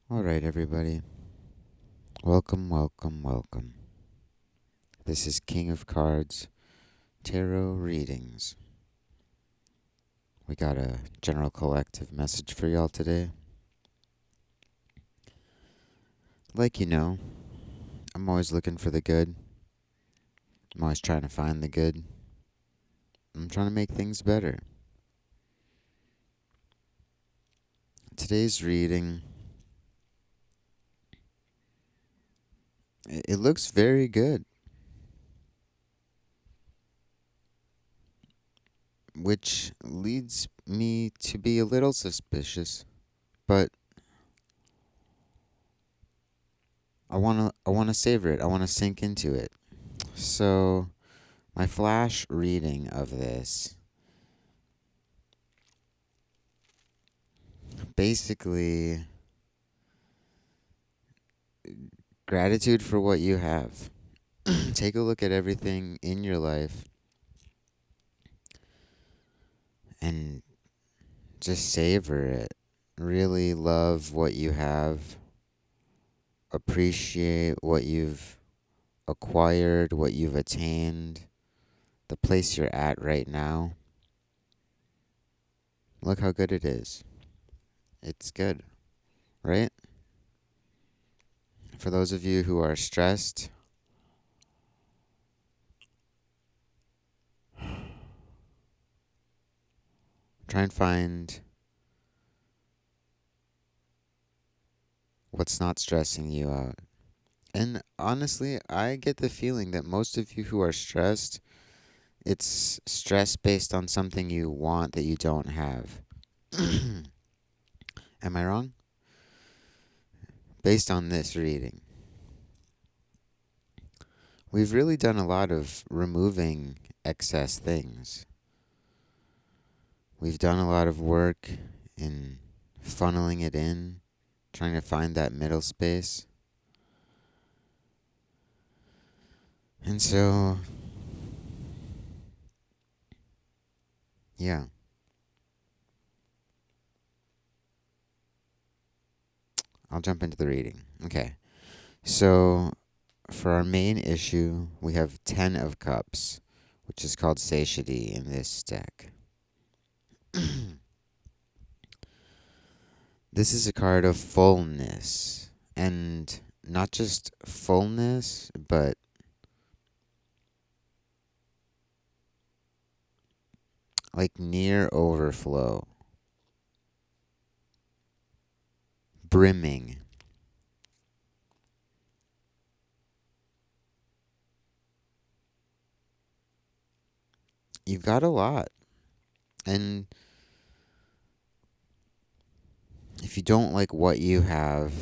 All right, everybody. Welcome, welcome, welcome. This is King of Cards Tarot Readings. We got a general collective message for y'all today. Like you know, I'm always looking for the good. I'm always trying to find the good. I'm trying to make things better. Today's reading, it looks very good, which leads me to be a little suspicious, but I want to savor it. I want to sink into it. So, my flash reading of this basically gratitude for what you have. Take a look at everything in your life and just savor it. Really love what you have. Appreciate what you've acquired, what you've attained, the place you're at right now. Look how good it is. It's good, right? For those of you who are stressed, try and find what's not stressing you out. And honestly, I get the feeling that most of you who are stressed, it's stress based on something you want that you don't have. Am I wrong? Based on this reading, we've really done a lot of removing excess things. We've done a lot of work in funneling it in, trying to find that middle space. And so, yeah, I'll jump into the reading. Okay. So, for our main issue, we have 10 of Cups, which is called Satiety in this deck. This is a card of fullness, and not just fullness, but like near overflow, brimming. You've got a lot. And if you don't like what you have,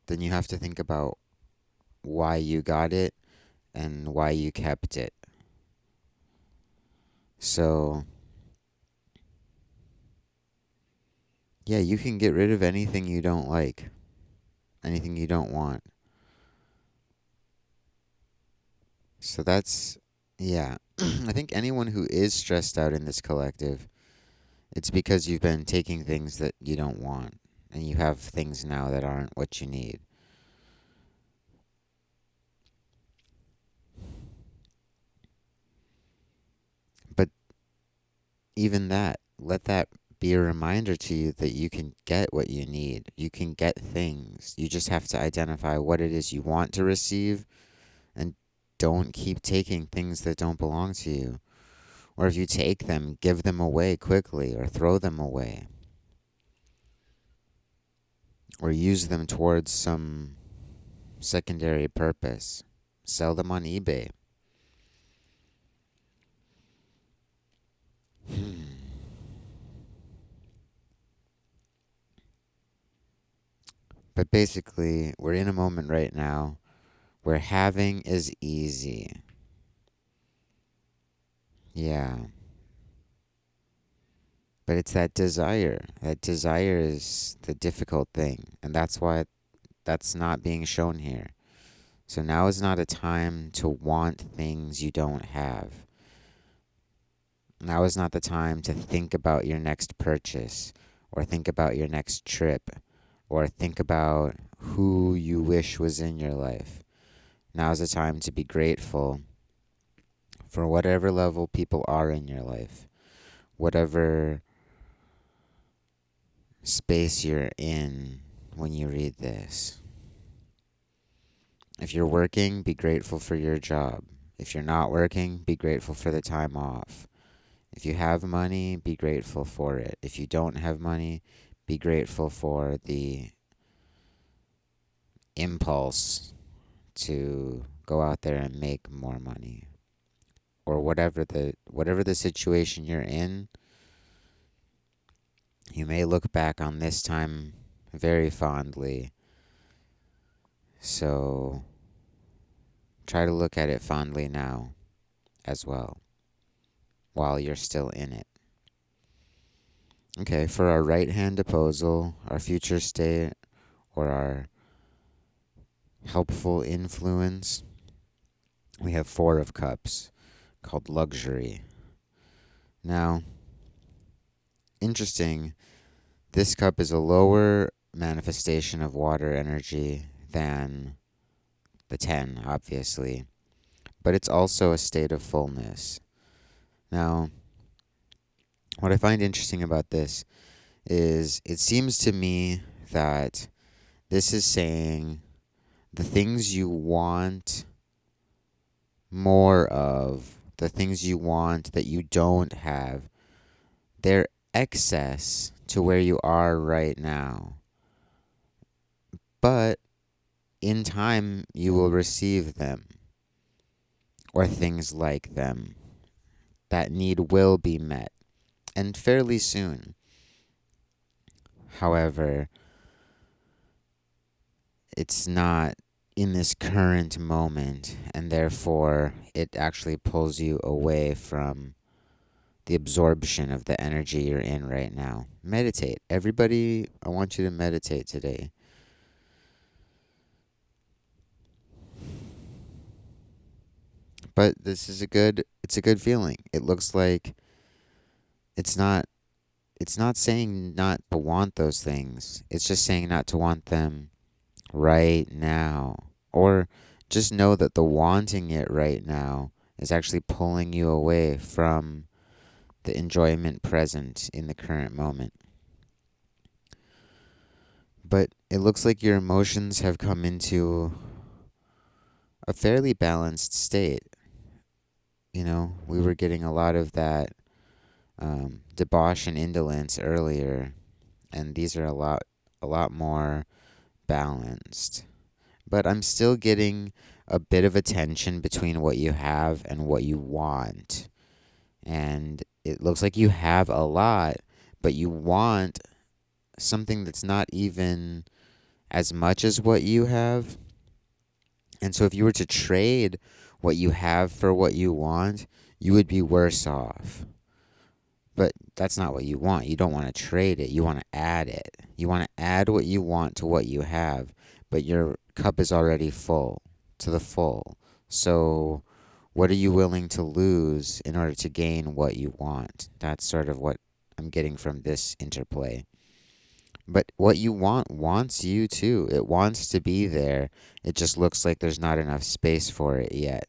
then you have to think about why you got it and why you kept it. So, yeah, you can get rid of anything you don't like, anything you don't want. So that's, yeah. I think anyone who is stressed out in this collective, it's because you've been taking things that you don't want, and you have things now that aren't what you need. But even that, let that be a reminder to you that you can get what you need. You can get things. You just have to identify what it is you want to receive and don't keep taking things that don't belong to you. Or if you take them, give them away quickly or throw them away. Or use them towards some secondary purpose. Sell them on eBay. But basically, we're in a moment right now where having is easy. Yeah. But it's that desire. That desire is the difficult thing. And that's why that's not being shown here. So now is not a time to want things you don't have. Now is not the time to think about your next purchase or think about your next trip or think about who you wish was in your life. Now's the time to be grateful for whatever level people are in your life, whatever space you're in when you read this. If you're working, be grateful for your job. If you're not working, be grateful for the time off. If you have money, be grateful for it. If you don't have money, be grateful for the impulse to go out there and make more money. Or whatever the situation you're in, you may look back on this time very fondly. So try to look at it fondly now as well, while you're still in it. Okay, for our right hand opposal, our future state, or our helpful influence, we have Four of Cups, called luxury. Now, interesting, this cup is a lower manifestation of water energy than the 10, obviously, but it's also a state of fullness. Now, what I find interesting about this is it seems to me that this is saying the things you want more of, the things you want that you don't have, they're excess to where you are right now. But in time, you will receive them, or things like them. That need will be met, and fairly soon. However, it's not in this current moment, and therefore it actually pulls you away from the absorption of the energy you're in right now. Meditate. Everybody, I want you to meditate today. But it's a good feeling. It looks like it's not saying not to want those things. It's just saying not to want them right now. Or just know that the wanting it right now is actually pulling you away from the enjoyment present in the current moment. But it looks like your emotions have come into a fairly balanced state. You know, we were getting a lot of that debauch and indolence earlier, and these are a lot more balanced. But I'm still getting a bit of a tension between what you have and what you want. And it looks like you have a lot, but you want something that's not even as much as what you have. And so if you were to trade what you have for what you want, you would be worse off. But that's not what you want. You don't want to trade it. You want to add it. You want to add what you want to what you have, but your cup is already full to the full. So what are you willing to lose in order to gain what you want? That's sort of what I'm getting from this interplay. But what you want wants you too. It wants to be there. It just looks like there's not enough space for it yet.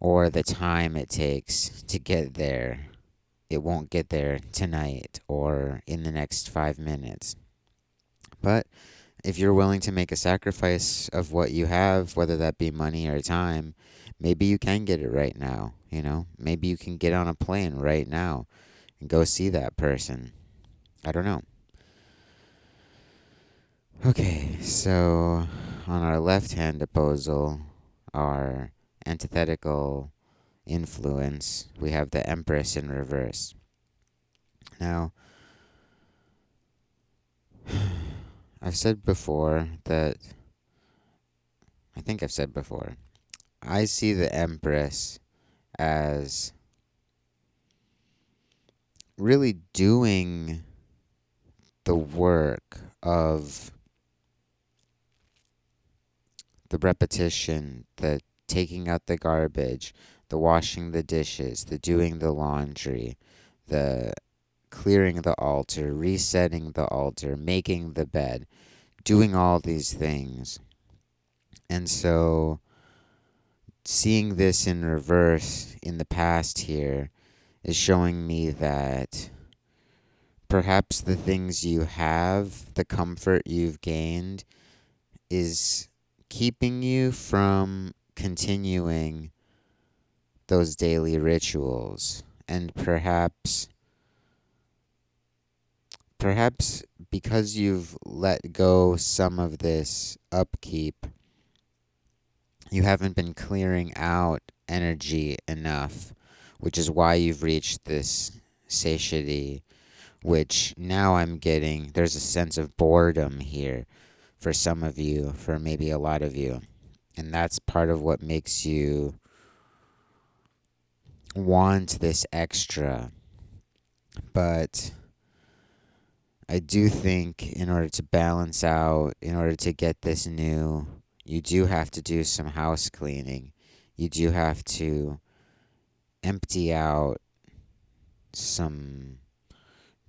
Or the time it takes to get there. It won't get there tonight or in the next 5 minutes. But if you're willing to make a sacrifice of what you have, whether that be money or time, maybe you can get it right now. You know, maybe you can get on a plane right now and go see that person. I don't know. Okay, so on our left hand opposal, our antithetical influence, we have the Empress in reverse. Now, I've said before that, I think I've said before, I see the Empress as really doing the work of the repetition, the taking out the garbage, the washing the dishes, the doing the laundry, the clearing the altar, resetting the altar, making the bed, doing all these things. And so seeing this in reverse in the past here is showing me that perhaps the things you have, the comfort you've gained, is keeping you from continuing those daily rituals. And perhaps because you've let go some of this upkeep, you haven't been clearing out energy enough, which is why you've reached this satiety, which now I'm getting. There's a sense of boredom here for some of you, for maybe a lot of you. And that's part of what makes you want this extra. But I do think in order to balance out, in order to get this new, you do have to do some house cleaning. You do have to empty out some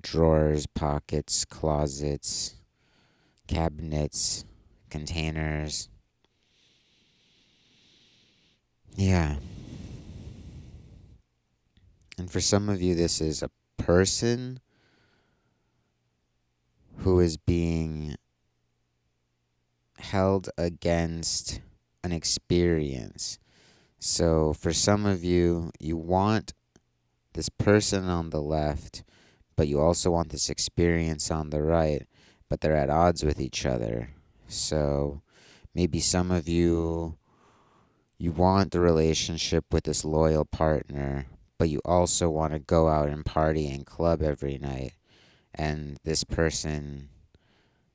drawers, pockets, closets, cabinets, containers. Yeah. And for some of you, this is a person who is being held against an experience. So for some of you, you want this person on the left, but you also want this experience on the right, but they're at odds with each other. So maybe some of you want the relationship with this loyal partner, but you also want to go out and party and club every night. And this person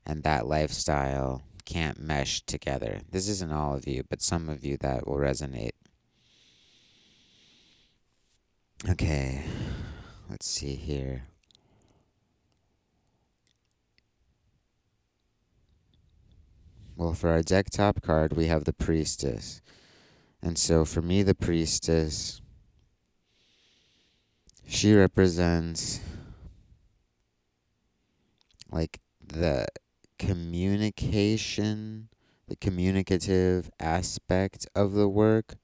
and that lifestyle can't mesh together. This isn't all of you, but some of you that will resonate. Okay, let's see here. Well, for our deck top card, we have the Priestess. And so for me, the Priestess, she represents like the communication, the communicative aspect of the work.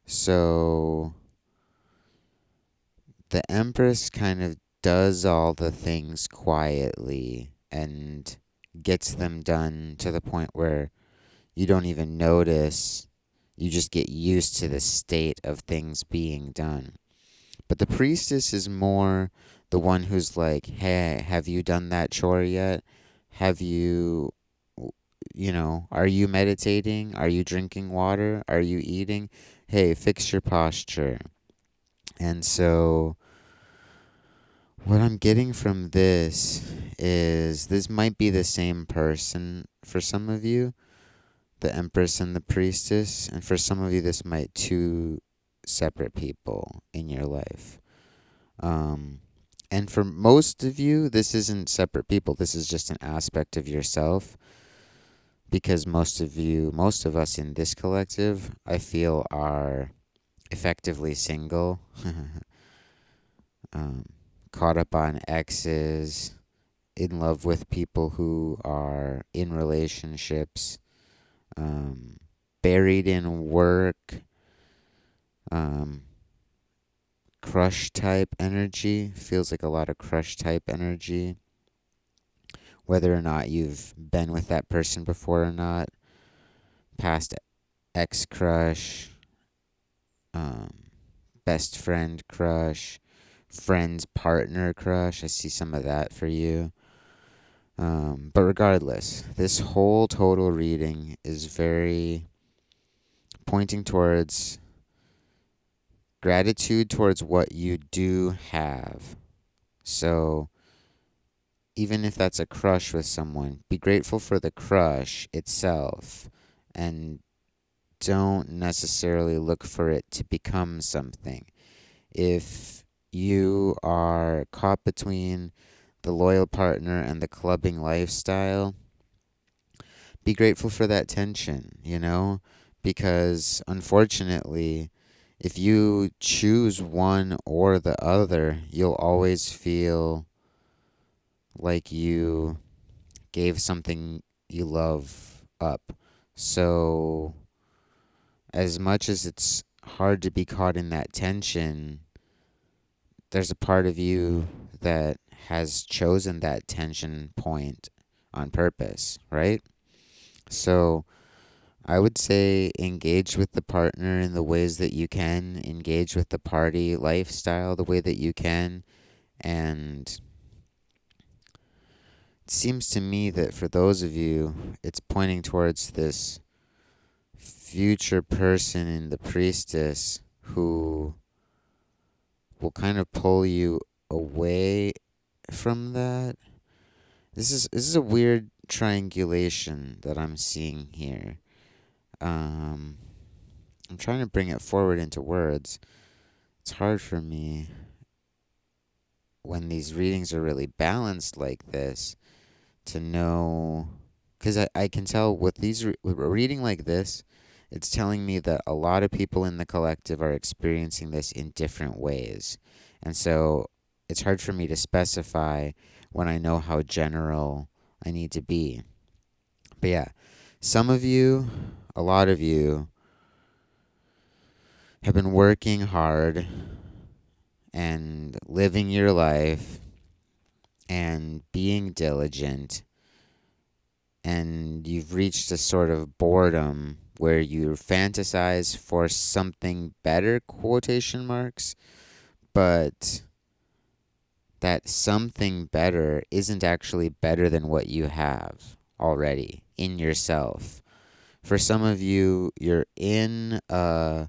So the Empress kind of does all the things quietly and gets them done to the point where you don't even notice. You just get used to the state of things being done. But the Priestess is more the one who's like, hey, have you done that chore yet? Have you, are you meditating? Are you drinking water? Are you eating? Hey, fix your posture. And so what I'm getting from this is this might be the same person for some of you, the Empress and the Priestess, and for some of you this might two separate people in your life. And for most of you, this isn't separate people. This is just an aspect of yourself. Because most of us in this collective, I feel, are effectively single, caught up on exes, in love with people who are in relationships, buried in work, crush type energy. Feels like a lot of crush type energy. Whether or not you've been with that person before or not, past ex crush, best friend crush, friend's partner crush. I see some of that for you. But regardless, this whole total reading is very pointing towards gratitude towards what you do have. So even if that's a crush with someone, be grateful for the crush itself and don't necessarily look for it to become something. If you are caught between the loyal partner and the clubbing lifestyle, be grateful for that tension, because unfortunately, if you choose one or the other, you'll always feel like you gave something you love up. So, as much as it's hard to be caught in that tension, there's a part of you that has chosen that tension point on purpose, right? So, I would say engage with the partner in the ways that you can, engage with the party lifestyle the way that you can, and it seems to me that for those of you, it's pointing towards this future person in the priestess who will kind of pull you away from that. This is a weird triangulation that I'm seeing here. Um, I'm trying to bring it forward into words. It's hard for me when these readings are really balanced like this to know, because I can tell with with a reading like this, it's telling me that a lot of people in the collective are experiencing this in different ways. And so it's hard for me to specify when I know how general I need to be. But yeah, some of you, a lot of you, have been working hard and living your life and being diligent, and you've reached a sort of boredom where you fantasize for something better, quotation marks, but that something better isn't actually better than what you have already in yourself. For some of you, you're in a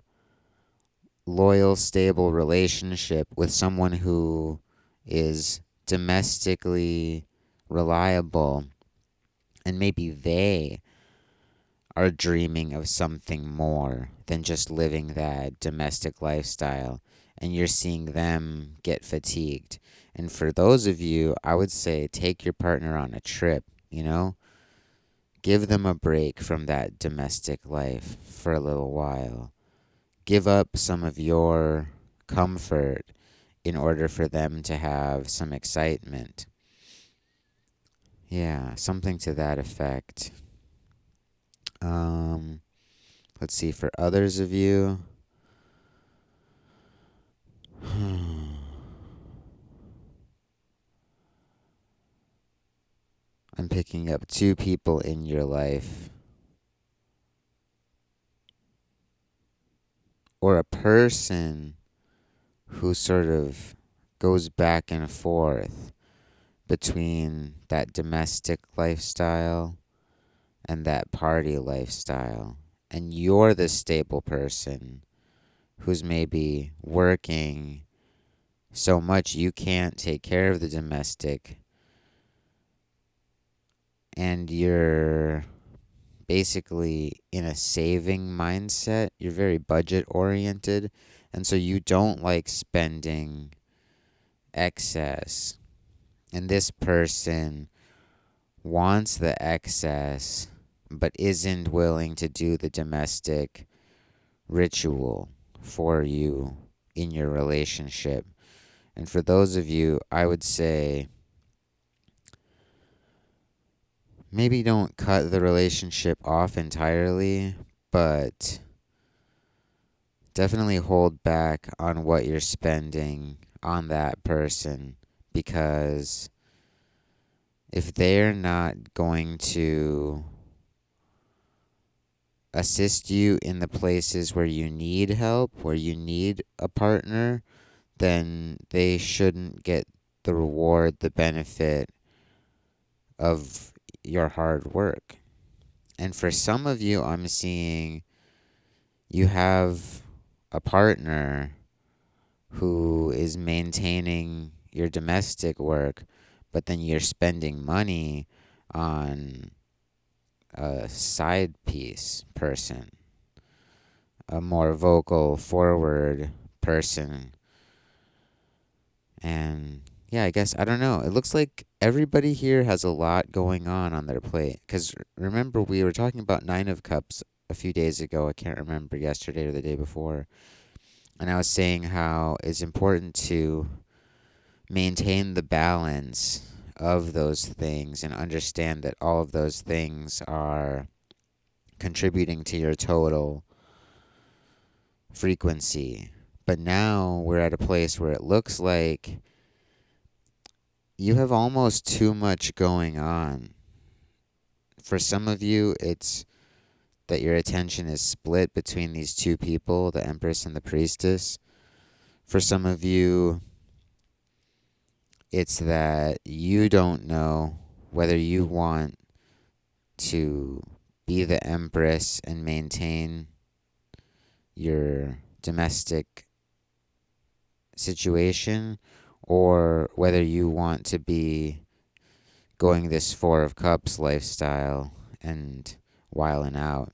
loyal, stable relationship with someone who is domestically reliable, and maybe they are dreaming of something more than just living that domestic lifestyle, and you're seeing them get fatigued. And for those of you, I would say take your partner on a trip, you know? Give them a break from that domestic life for a little while. Give up some of your comfort in order for them to have some excitement. Yeah, something to that effect. Um, let's see, for others of you, I'm picking up two people in your life, or a person who sort of goes back and forth between that domestic lifestyle and that party lifestyle. And you're the stable person who's maybe working so much you can't take care of the domestic, and you're basically in a saving mindset. You're very budget oriented, and so you don't like spending excess. And this person wants the excess but isn't willing to do the domestic ritual for you in your relationship. And for those of you, I would say maybe don't cut the relationship off entirely, but definitely hold back on what you're spending on that person, because if they're not going to assist you in the places where you need help, where you need a partner, then they shouldn't get the reward, the benefit of your hard work. And for some of you, I'm seeing you have a partner who is maintaining your domestic work, but then you're spending money on a side piece person, a more vocal, forward person. And yeah, I guess, I don't know. It looks like everybody here has a lot going on their plate. Because remember, we were talking about Nine of Cups a few days ago. I can't remember, yesterday or the day before. And I was saying how it's important to maintain the balance of those things and understand that all of those things are contributing to your total frequency. But now we're at a place where it looks like you have almost too much going on. For some of you, it's that your attention is split between these two people, the Empress and the Priestess. For some of you, it's that you don't know whether you want to be the Empress and maintain your domestic situation, or whether you want to be going this Four of Cups lifestyle and whiling out.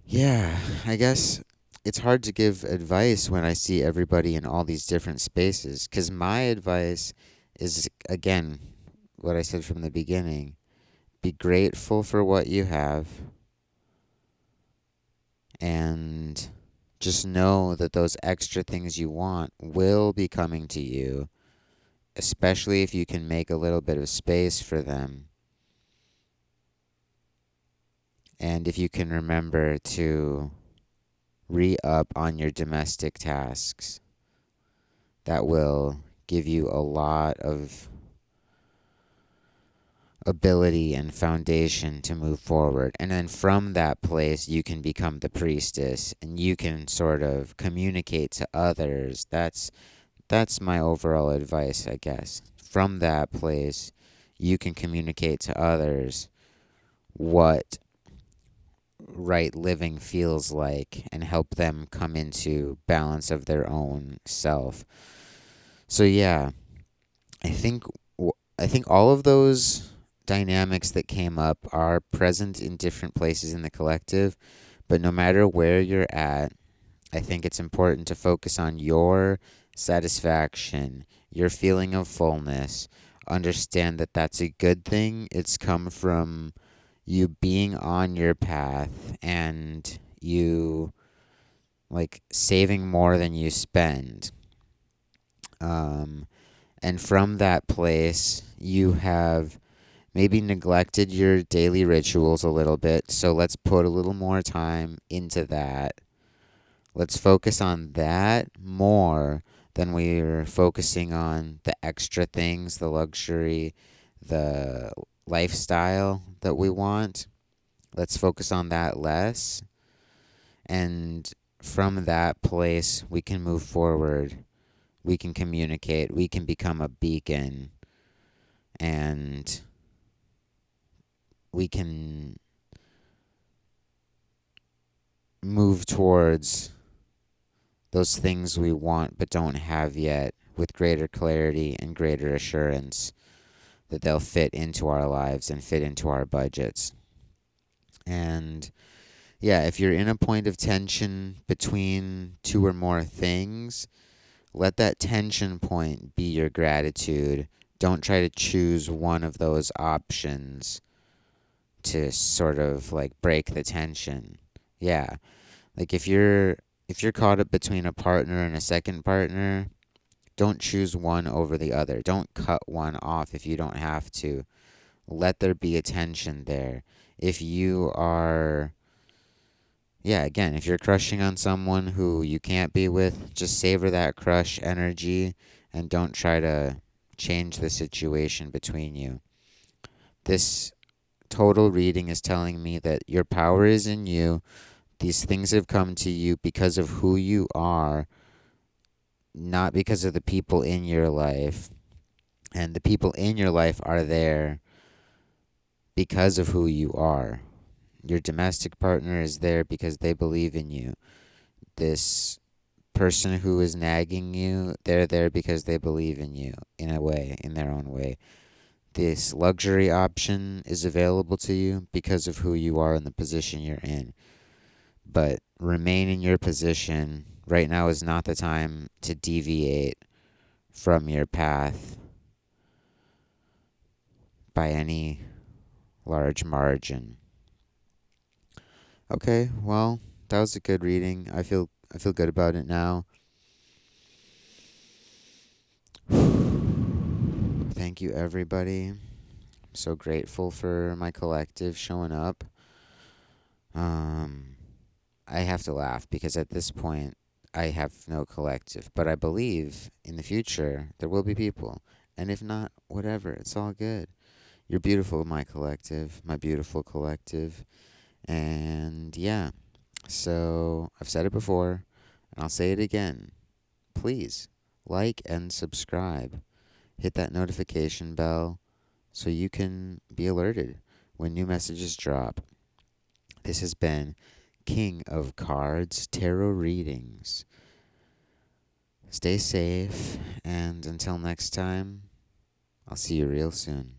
Yeah, I guess it's hard to give advice when I see everybody in all these different spaces, because my advice is, again, what I said from the beginning: be grateful for what you have, and just know that those extra things you want will be coming to you, especially if you can make a little bit of space for them. And if you can remember to re-up on your domestic tasks, that will give you a lot of ability and foundation to move forward. And then from that place, you can become the priestess and you can sort of communicate to others. That's my overall advice, I guess. From that place, you can communicate to others what right living feels like and help them come into balance of their own self. So yeah, I think I think all of those dynamics that came up are present in different places in the collective, but no matter where you're at, I think it's important to focus on your satisfaction, your feeling of fullness. Understand that that's a good thing. It's come from you being on your path and you like saving more than you spend. Um, and from that place, you have maybe neglected your daily rituals a little bit. So let's put a little more time into that. Let's focus on that more than we're focusing on the extra things, the luxury, the lifestyle that we want. Let's focus on that less. And from that place, we can move forward. We can communicate. We can become a beacon. And we can move towards those things we want but don't have yet with greater clarity and greater assurance that they'll fit into our lives and fit into our budgets. And yeah, if you're in a point of tension between two or more things, let that tension point be your gratitude. Don't try to choose one of those options to sort of like break the tension. Yeah. Like if you're caught up between a partner and a second partner, don't choose one over the other. Don't cut one off if you don't have to. Let there be a tension there. If you are Yeah, again, if you're crushing on someone who you can't be with, just savor that crush energy and don't try to change the situation between you. This total reading is telling me that your power is in you. These things have come to you because of who you are, not because of the people in your life. And the people in your life are there because of who you are. Your domestic partner is there because they believe in you. This person who is nagging you, they're there because they believe in you in a way, in their own way. This luxury option is available to you because of who you are and the position you're in. But remain in your position. Right now is not the time to deviate from your path by any large margin. Okay, well, that was a good reading. I feel good about it now. Thank you, everybody. I'm so grateful for my collective showing up. Um, I have to laugh because at this point, I have no collective, but I believe in the future there will be people. And if not, whatever, it's all good. You're beautiful, my collective, my beautiful collective. And yeah, so I've said it before, and I'll say it again. Please like and subscribe. Hit that notification bell so you can be alerted when new messages drop. This has been King of Cards Tarot Readings. Stay safe, and until next time, I'll see you real soon.